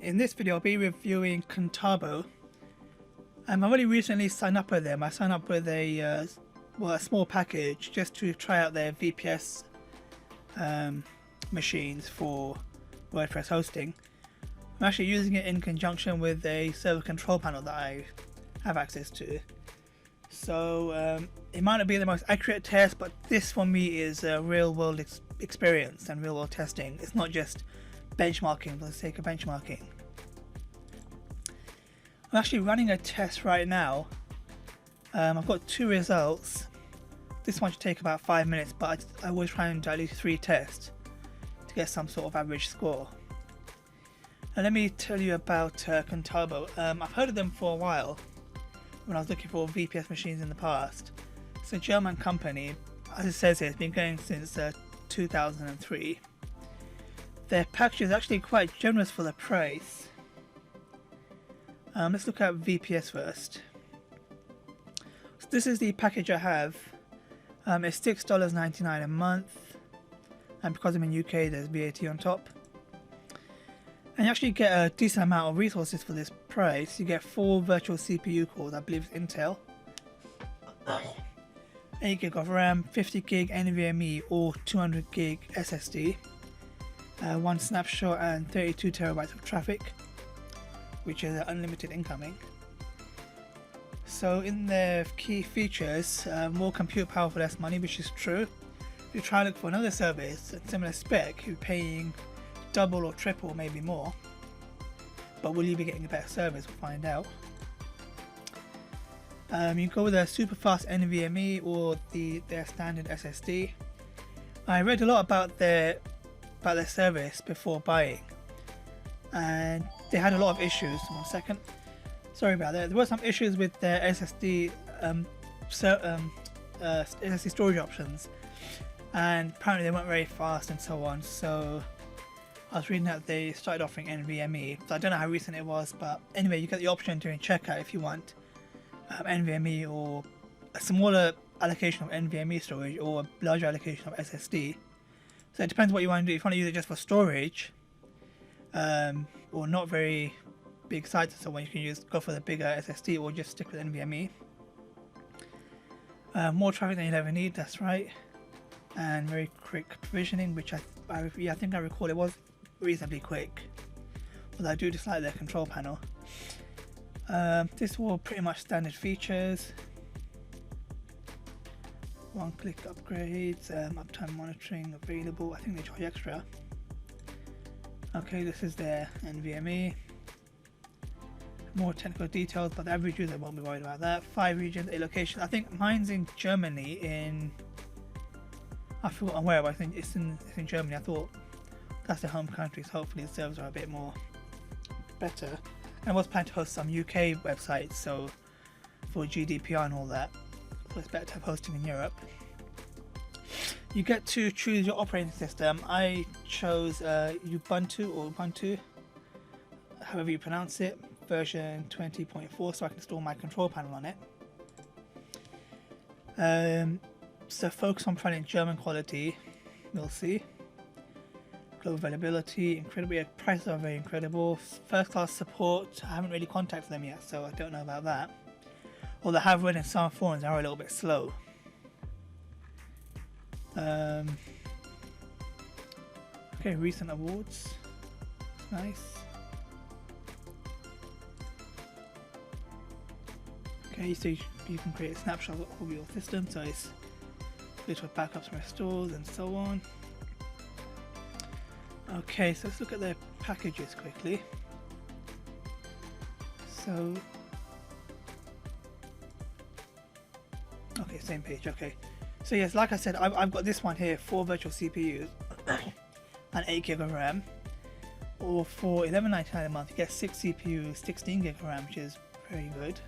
In this video I'll be reviewing Contabo. I've only recently signed up with them. I signed up with a small package just to try out their VPS machines for WordPress hosting. I'm actually using it in conjunction with a server control panel that I have access to. So it might not be the most accurate test, but this for me is a real world experience and real world testing. It's not just benchmarking for the sake of benchmarking. I'm actually running a test right now. I've got 2 results. This one should take about 5 minutes, but I always try and do at least 3 tests to get some sort of average score. Now let me tell you about Contabo. I've heard of them for a while when I was looking for VPS machines in the past. It's a German company. As it says here, it's been going since 2003. Their package is actually quite generous for the price. Let's look at VPS first. So this is the package I have. It's $6.99 a month, and because I'm in UK there's VAT on top. And you actually get a decent amount of resources for this price. You get 4 virtual CPU cores, I believe it's Intel, 8 gig of RAM, 50 gig NVMe or 200 gig SSD, 1 snapshot and 32 terabytes of traffic, which is unlimited incoming. So in their key features, more compute power for less money, which is true. If you try to look for another service at similar spec, you're paying double or triple, maybe more. But will you be getting a better service? We'll find out. You go with a super fast NVMe or their standard SSD. I read a lot about their service before buying, and they had a lot of issues. 1 second. Sorry about that. There were some issues with their SSD SSD storage options, and apparently they weren't very fast and so on. So I was reading that they started offering NVMe. So I don't know how recent it was, but anyway, you get the option during checkout if you want NVMe or a smaller allocation of NVMe storage or a larger allocation of SSD. So it depends what you want to do. If you want to use it just for storage, or not very big sites, so you can go for the bigger SSD or just stick with NVMe. More traffic than you'll ever need, that's right, and very quick provisioning, which I think I recall it was reasonably quick, although I do dislike their control panel. This were pretty much standard features. 1-click upgrades, uptime monitoring available. I think they charge extra. Okay, this is their NVMe. More technical details, but the average user won't be worried about that. 5 regions, 8 locations. I think mine's in Germany. I forgot where, but I think it's in Germany. I thought that's the home country, so hopefully the servers are a bit more better. And I was planning to host some UK websites, so for GDPR and all that, so it's better to have hosting in Europe. You get to choose your operating system. I chose Ubuntu or Ubuntu, however you pronounce it, version 20.4, so I can install my control panel on it. So focus on providing German quality, we'll see. Global availability, incredibly, prices are very incredible. First class support, I haven't really contacted them yet, so I don't know about that. Although I have read in some forums they are a little bit slow. Okay, recent awards, nice. Okay, so you can create a snapshot of your system, so it's little backups and restores and so on. Okay, so let's look at their packages quickly. So, okay, same page. Okay, so yes, like I said, I've got this one here, 4 virtual CPUs and 8 gig of RAM. Or for $11.99 a month, you get 6 CPUs, 16 gig of RAM, which is very good.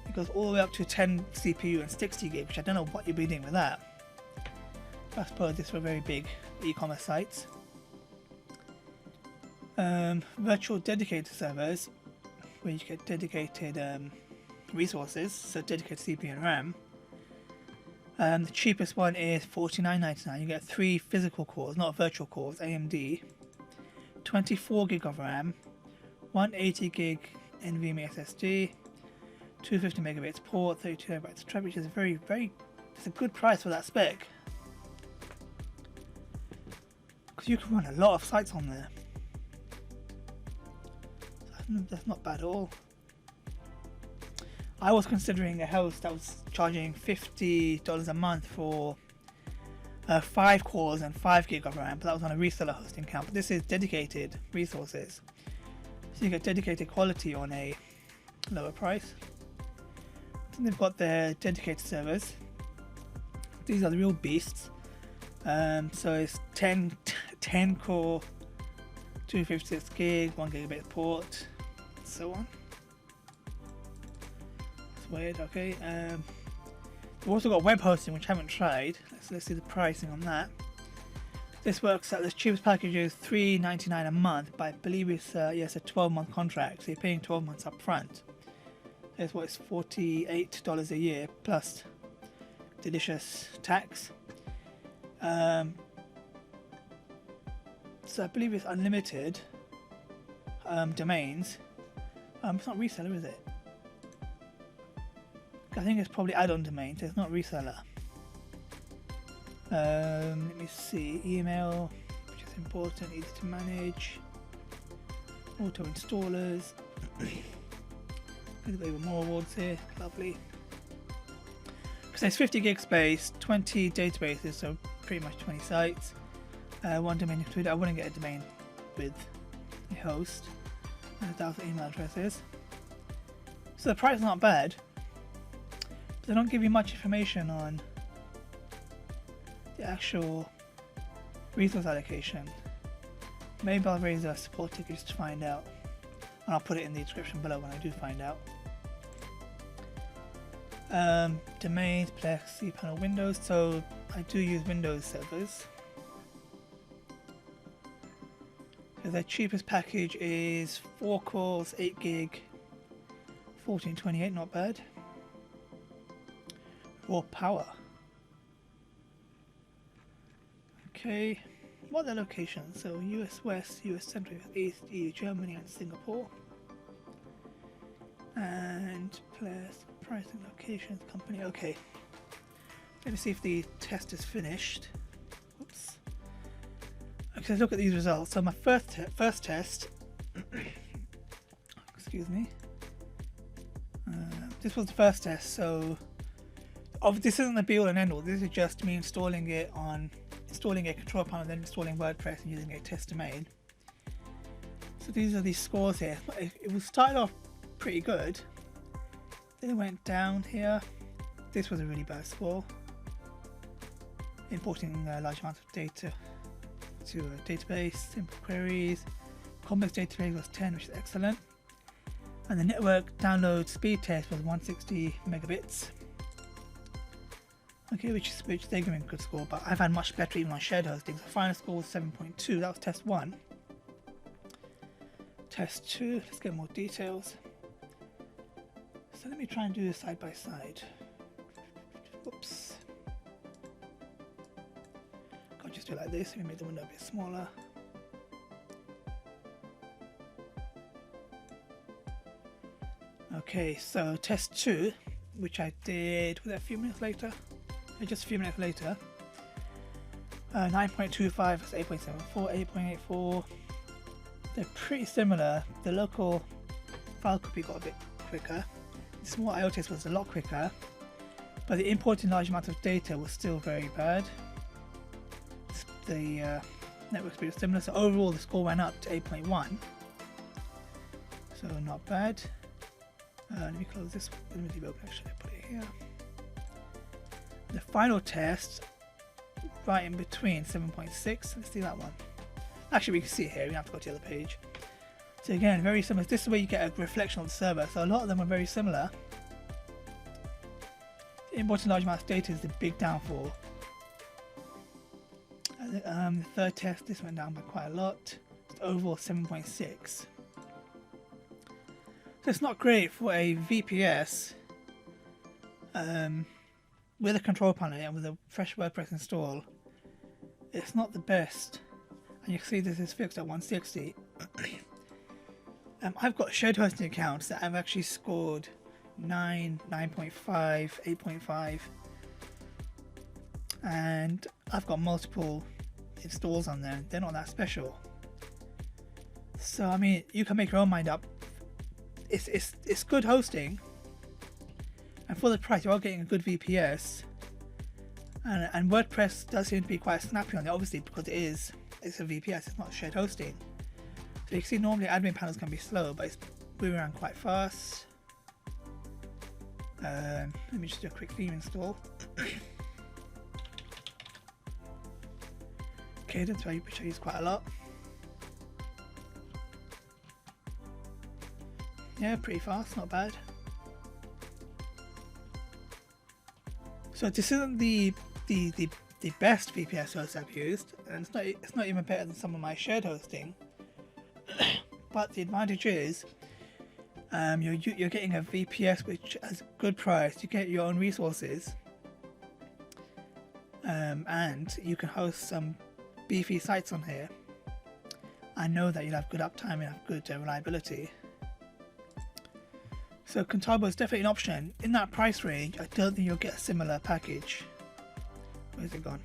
It goes all the way up to 10 CPU and 60 gig, which I don't know what you'll be doing with that. I suppose this for very big e-commerce sites. Virtual dedicated servers, where you get dedicated resources, so dedicated CPU and RAM. The cheapest one is $49.99. You get 3 physical cores, not virtual cores, AMD, 24 gig of RAM, 180 gig NVMe SSD, 250 megabits port, 32 megabytes TREP, which is it's a good price for that spec. Because you can run a lot of sites on there. That's not bad at all. I was considering a host that was charging $50 a month for 5 cores and 5 gig of RAM, but that was on a reseller hosting account. But this is dedicated resources, so you get dedicated quality on a lower price. Then they've got their dedicated servers. These are the real beasts. So it's 10 core, 256 gig, 1 gigabit port, and so on. It's weird. Okay. We've also got web hosting, which I haven't tried. Let's see the pricing on that. This works at the cheapest package is $3.99 a month, but I believe it's a 12-month contract, so you're paying 12 months up front. That's what, it's $48 a year plus delicious tax. So I believe it's unlimited domains. It's not reseller, is it? I think it's probably add-on domains. It's not reseller. Let me see. Email, which is important, easy to manage. Auto installers. There's even more awards here. Lovely. Because there's 50 gig space, 20 databases, so pretty much 20 sites. 1 domain included. I wouldn't get a domain with a host. And 1,000 email addresses. So the price is not bad. They don't give you much information on the actual resource allocation. Maybe I'll raise a support ticket just to find out, and I'll put it in the description below when I do find out. Domains, Plex, cPanel, Windows. So I do use Windows servers. So their cheapest package is 4 cores, 8 gig, 1428. Not bad. Raw power. Okay, what are their locations? So US West, US Central, US East, EU, Germany and Singapore. And pricing, locations, company. Okay, let me see if the test is finished. Oops. Okay, let's look at these results. So my first test, excuse me, this was the first test. So this isn't the be all and end all. This is just me installing a control panel, then installing WordPress and using a test domain. So these are these scores here. It was started off pretty good, then it went down here. This was a really bad score. Importing large amounts of data to a database, simple queries. Complex database was 10, which is excellent. And the network download speed test was 160 megabits. Okay, which they're giving a good score, but I've had much better even on shared hosting. So final score was 7.2. That was test 1. Test 2, let's get more details. So let me try and do this side by side. Whoops. Can't just do it like this. Let me make the window a bit smaller. Okay, so test 2, which I did, was that a few minutes later? Just a few minutes later. 9.25 is 8.74, 8.84. They're pretty similar. The local file copy got a bit quicker. The small IO test was a lot quicker, but the importing large amounts of data was still very bad. The network speed was similar, so overall the score went up to 8.1. So not bad. Let me close this. Let me debug. Actually, I put it here. The final test, right in between, 7.6. Let's see that one. Actually, we can see it here. We don't have to go to the other page. So again, very similar. This is where you get a reflection of the server. So a lot of them are very similar. Importing large amounts of data is the big downfall. The third test, this went down by quite a lot. It's overall 7.6. So it's not great for a VPS. With a control panel and with a fresh WordPress install, it's not the best. And you can see this is fixed at 160. I've got shared hosting accounts that I've actually scored 9, 9.5, 8.5, and I've got multiple installs on there. They're not that special. So I mean, you can make your own mind up. It's good hosting, and for the price you are getting a good VPS, and WordPress does seem to be quite snappy on it, obviously, because it's a VPS, it's not shared hosting. So you can see normally admin panels can be slow, but it's moving around quite fast. Let me just do a quick theme install. Cadence, which I use quite a lot. Yeah, pretty fast, not bad. So this isn't the best VPS host I've used, and it's not even better than some of my shared hosting. But the advantage is you're getting a VPS which has a good price. You get your own resources, and you can host some beefy sites on here. I know that you'll have good uptime and have good reliability. So Contabo is definitely an option. In that price range, I don't think you'll get a similar package. Where's it gone?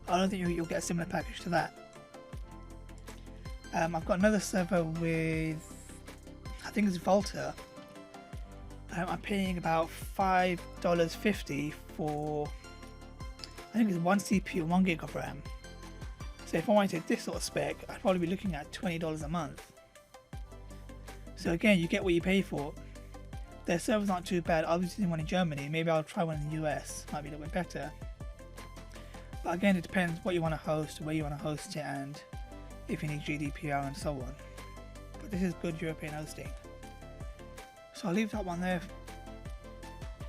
I don't think you'll get a similar package to that. I've got another server with, I think it's Volta. I'm paying about $5.50 for, I think it's 1 CPU, 1 gig of RAM. So if I wanted this sort of spec, I'd probably be looking at $20 a month. So again, you get what you pay for. Their servers aren't too bad. I was using one in Germany. Maybe I'll try one in the US. Might be a little bit better. But again, it depends what you want to host, where you want to host it, and if you need GDPR and so on. But this is good European hosting. So I'll leave that one there.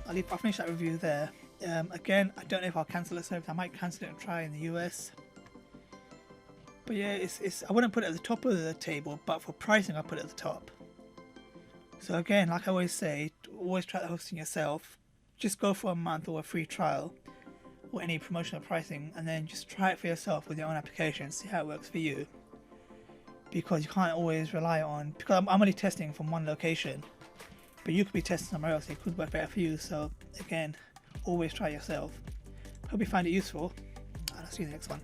I'll finish that review there. Again, I don't know if I'll cancel the service. I might cancel it and try in the US. But yeah, I wouldn't put it at the top of the table, but for pricing, I'll put it at the top. So again, like I always say, always try the hosting yourself. Just go for a month or a free trial or any promotional pricing, and then just try it for yourself with your own application, see how it works for you. Because you can't always rely on, because I'm only testing from one location, but you could be testing somewhere else, it could work better for you. So again, always try it yourself. Hope you find it useful, and I'll see you in the next one.